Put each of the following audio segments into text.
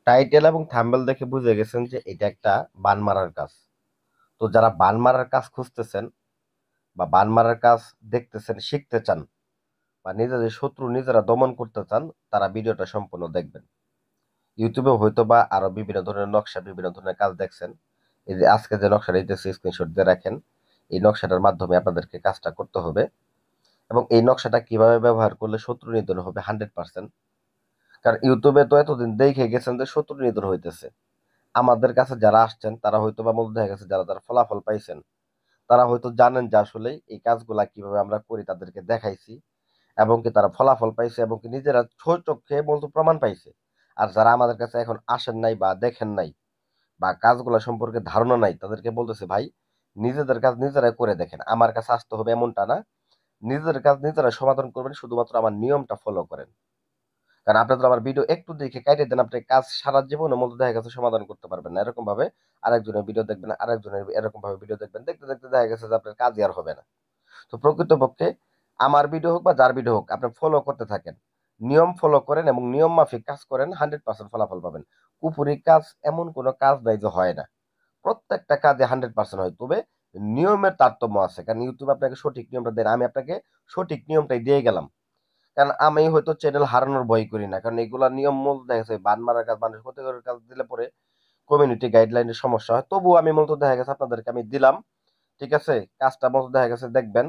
Title এবং thumbnail দেখে বুঝে গেছেন যে এটা একটা বান মারার কাজ। তো যারা বান মারার কাজ খুঁজতেছেন বা বান মারার কাজ দেখতেছেন, শিখতে চান বা নিজেদের শত্রু নিজেরা দমন করতে চান, তারা ভিডিওটা সম্পূর্ণ দেখবেন। ইউটিউবে হয়তো বা আরো বিভিন্ন ধরনের নকশা, বিভিন্ন ধরনের কাজ দেখছেন। এই যে আজকে যে নকশাটা দিতেছি, স্ক্রিনশট দিয়ে রাখেন। এই নকশাটার মাধ্যমে আপনাদেরকে কাজটা করতে হবে, এবং এই নকশাটা কিভাবে ব্যবহার করলে শত্রু নিধন হবে 100%। কারণ ইউটিউবে তো এতদিন দেখে গেছেন যে শত্রু নিধন হইতেছে। আমাদের কাছে যারা আসছেন তারা হয়তো বা মধ্যে দেখা গেছে, যারা যারা ফলাফল পাইছেন তারা হয়তো জানেন যে আসলে এই কাজগুলা কিভাবে আমরা করি, তাদেরকে দেখাইছি এবং কি তারা ফলাফল পাইছে এবং কি নিজেরা চোখে বলতে প্রমাণ পাইছে। আর যারা আমাদের কাছে এখন আসেন নাই বা দেখেন নাই বা কাজগুলো সম্পর্কে ধারণা নাই, তাদেরকে বলতেছে ভাই নিজেদের কাজ নিজেরাই করে দেখেন, আমার কাছে আসতে হবে এমনটা না। নিজেদের কাজ নিজেরা সমাধান করবেন, শুধুমাত্র আমার নিয়মটা ফলো করেন। কারণ আপনি তো আমার ভিডিও একটু দেখে কাটিয়ে দেন, আপনি কাজ সারা জীবনের মধ্যে দেখা গেছে সমাধান করতে পারবেন না। এরকম ভাবে আরেকজনের ভিডিও দেখবেন, আরেকজনের এরকম ভাবে ভিডিও দেখবেন, দেখতে দেখতে দেখা গেছে যে আপনার কাজই আর হবে না। তো প্রকৃতপক্ষে আমার ভিডিও হোক বা যার ভিডিও হোক, আপনি ফলো করতে থাকেন, নিয়ম ফলো করেন এবং নিয়ম মাফিক কাজ করেন, 100% ফলাফল পাবেন। কুপুরি কাজ এমন কোনো কাজ নাই যে হয় না, প্রত্যেকটা কাজে 100% হয়। তবে নিয়মের তারতম্য আছে, কারণ ইউটিউব আপনাকে সঠিক নিয়মটা দেন, আমি আপনাকে সঠিক নিয়মটাই দিয়ে গেলাম। কারণ আমি হয়তো চ্যানেল হারানোর ভয় করি না, কারণ এগুলা নিয়ম মূল দেখা গেছে বান মারার কাজ, মানুষ ক্ষতিকরের কাজ দিলে পরে কমিউনিটি গাইডলাইনের সমস্যা হয়। তবুও আমি মূলত দেখা গেছে আপনাদেরকে আমি দিলাম, ঠিক আছে? কাজটা মতো দেখা গেছে দেখবেন,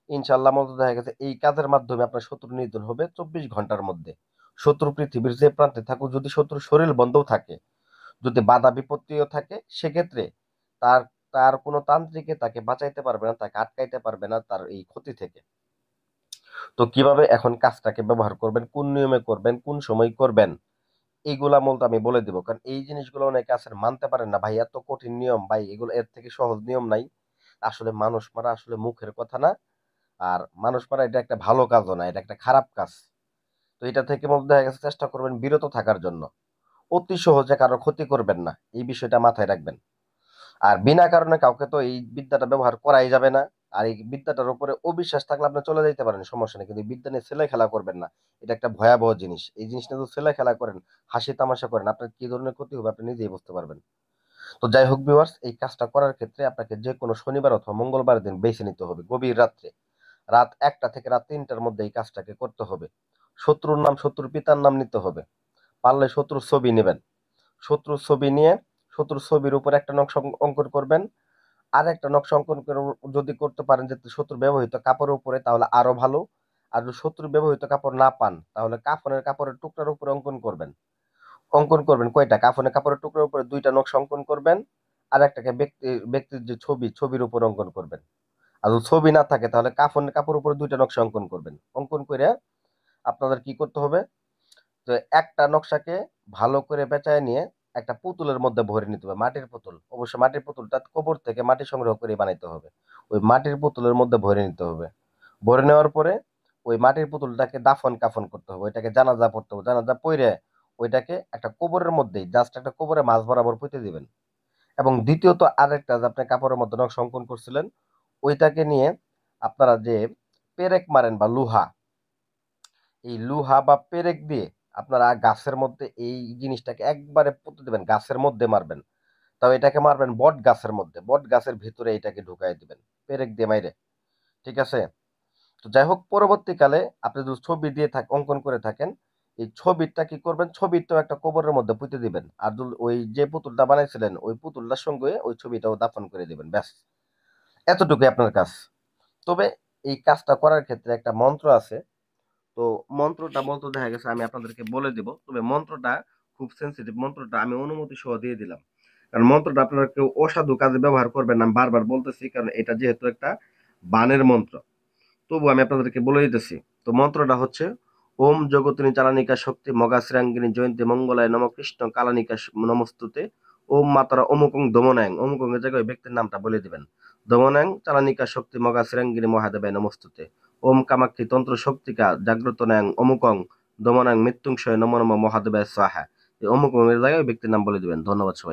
ইনশাল্লাহ মতো দেখা গেছে এই কাজের মাধ্যমে আপনার শত্রু নিধন হবে 24 ঘন্টার মধ্যে। শত্রু পৃথিবীর যে প্রান্তে থাকুক, যদি শত্রু শরীর বন্ধও থাকে, যদি বাধা বিপত্তিও থাকে, সেক্ষেত্রে তার তার কোনো তান্ত্রিকে তাকে বাঁচাইতে পারবে না, তাকে আটকাইতে পারবে না তার এই ক্ষতি থেকে। তো কিভাবে এখন কাজটাকে ব্যবহার করবেন, কোন নিয়মে করবেন, কোন সময় করবেন, এইগুলা মূলত আমি বলে দিব। কারণ এই জিনিসগুলো অনেকে আছেন মানতে পারেন না, ভাই এত কঠিন নিয়ম, ভাই এগুলো এর থেকে সহজ নিয়ম নাই। আসলে মানুষ মারা আসলে মুখের কথা না, আর মানুষ মারা এটা একটা ভালো কাজও না, এটা একটা খারাপ কাজ। তো এটা থেকে মধ্যে দেখা গেছে চেষ্টা করবেন বিরত থাকার জন্য। অতি সহজে কারো ক্ষতি করবেন না, এই বিষয়টা মাথায় রাখবেন। আর বিনা কারণে কাউকে তো এই বিদ্যাটা ব্যবহার করাই যাবে না। আর এই বিদ্যাটার উপরে অবিশ্বাস থাকলে আপনি চলে যেতে পারেন, সমস্যা নেই, কিন্তু এই বিদ্যা নিয়ে ছেলে খেলা করবেন না। এটা একটা ভয়াবহ জিনিস। এই জিনিসটা তো ছেলে খেলা করেন, হাসি তামাশা করেন, আপনার কি ধরনের ক্ষতি হবে আপনি নিজেই বুঝতে পারবেন। তো যাই হোক ভিউয়ার্স, এই কাজটা করার ক্ষেত্রে আপনাকে যে কোনো শনিবার অথবা মঙ্গলবার দিন বেছে নিতে হবে, গভীর রাত্রে, রাত 1টা থেকে রাত 3টার মধ্যে এই কাজটাকে করতে হবে। শত্রুর নাম, শত্রুর পিতার নাম নিতে হবে, পারলে শত্রুর ছবি নেবেন। শত্রুর ছবি নিয়ে শত্রুর ছবির উপর একটা নকশা অঙ্কন করবেন। আর একটা নকশা অঙ্কন করে যদি করতে পারেন যে শত্রু ব্যবহৃত কাপড়ের উপরে, তাহলে আরো ভালো। আর যদি শত্রু ব্যবহৃত কাপড় না পান, তাহলে কাপড়ের টুকরার উপরে অঙ্কন করবেন। অঙ্কন করবেন কয়টা, কাপড়ের টুকরার উপরে 2টা নকশা অঙ্কন করবেন। আর একটাকে ব্যক্তির যে ছবির উপর অঙ্কন করবেন। আর যদি ছবি না থাকে, তাহলে কাপড়ের উপরে 2টা নকশা অঙ্কন করবেন। অঙ্কন করে আপনাদের কি করতে হবে, যে একটা নকশাকে ভালো করে পেঁচায় নিয়ে একটা পুতুলের মধ্যে ভরে নিতে হবে, মাটির পুতুল। অবশ্য মাটির পুতুলটা কবর থেকে মাটি সংগ্রহ করে বানাইতে হবে। ওই মাটির পুতুলের মধ্যে ভরে নিতে হবে। ভরে নেওয়ার পরে ওই মাটির পুতুলটাকে দাফন কাফন করতে হবে, ওইটাকে জানাজা পড়তে হবে। জানাজা পড়ে ওইটাকে একটা কবরের মধ্যেই, জাস্ট একটা কবরে মাছ বরাবর পুঁতে দিবেন। এবং দ্বিতীয়ত আরেকটা, যে আপনি কাপড়ের মধ্যে নকশা অঙ্কন করছিলেন, ওইটাকে নিয়ে আপনারা যে পেরেক মারেন বা লোহা, এই লোহা বা পেরেক দিয়ে আপনারা গাছের মধ্যে এই জিনিসটাকে একবারে পুঁতে দেবেন, গাছের মধ্যে মারবেন। তাও এটাকে মারবেন বট গাছের মধ্যে, বট গাছের ভিতরে এটাকে ঢুকাই দিবেন পেরেক দিয়ে মাইরে, ঠিক আছে? তো যাই হোক, পরবর্তীকালে আপনি যদি ছবি দিয়ে অঙ্কন করে থাকেন, এই ছবিটা কি করবেন, ছবিটাও একটা কবরের মধ্যে পুঁতে দিবেন। আর ওই যে পুতুলটা বানাইছিলেন, ওই পুতুলটার সঙ্গে ওই ছবিটাও দাফন করে দিবেন, ব্যাস। এতটুকুই আপনার কাজ। তবে এই কাজটা করার ক্ষেত্রে একটা মন্ত্র আছে। তো মন্ত্রটা বলতে দেখা গেছে আমি আপনাদেরকে বলে দিব, তবে মন্ত্রটা খুব সেন্সিটিভ। মন্ত্রটা আমি অনুমতি সহ দিয়ে দিলাম, কারণ মন্ত্রটা আপনারা কেউ অসাধু কাজে ব্যবহার করবেন না, আমি বারবার বলতেছি, কারণ এটা যেহেতু একটা বানের মন্ত্র। তবু আমি আপনাদেরকে বলে দিতেছি। তো মন্ত্রটা হচ্ছে: ওম জগতিনী চালানিকা শক্তি মগা শ্রীরাঙ্গিনী জয়ন্তী মঙ্গলায় নম কৃষ্ণ কালানিকা নমস্তুতে। ওম মাতারা অমুকং দমনায়ং, অমুকং এর জায়গায় ওই ব্যক্তির নামটা বলে দিবেন। দমনায়ং চালানিকা শক্তি মগা শ্রীরাঙ্গিনী মহাদেবায় নমস্তুতে। ওম কামাক্ষী তন্ত্র শক্তিকা জাগ্রত নায়ং অমুকং দমনায়ং মৃত্যুঞ্জয় নম নম মহাদেবায় স্বাহা। এই অমুকং এর জায়গায় ওই ব্যক্তির নাম বলে দিবেন। ধন্যবাদ সবাই।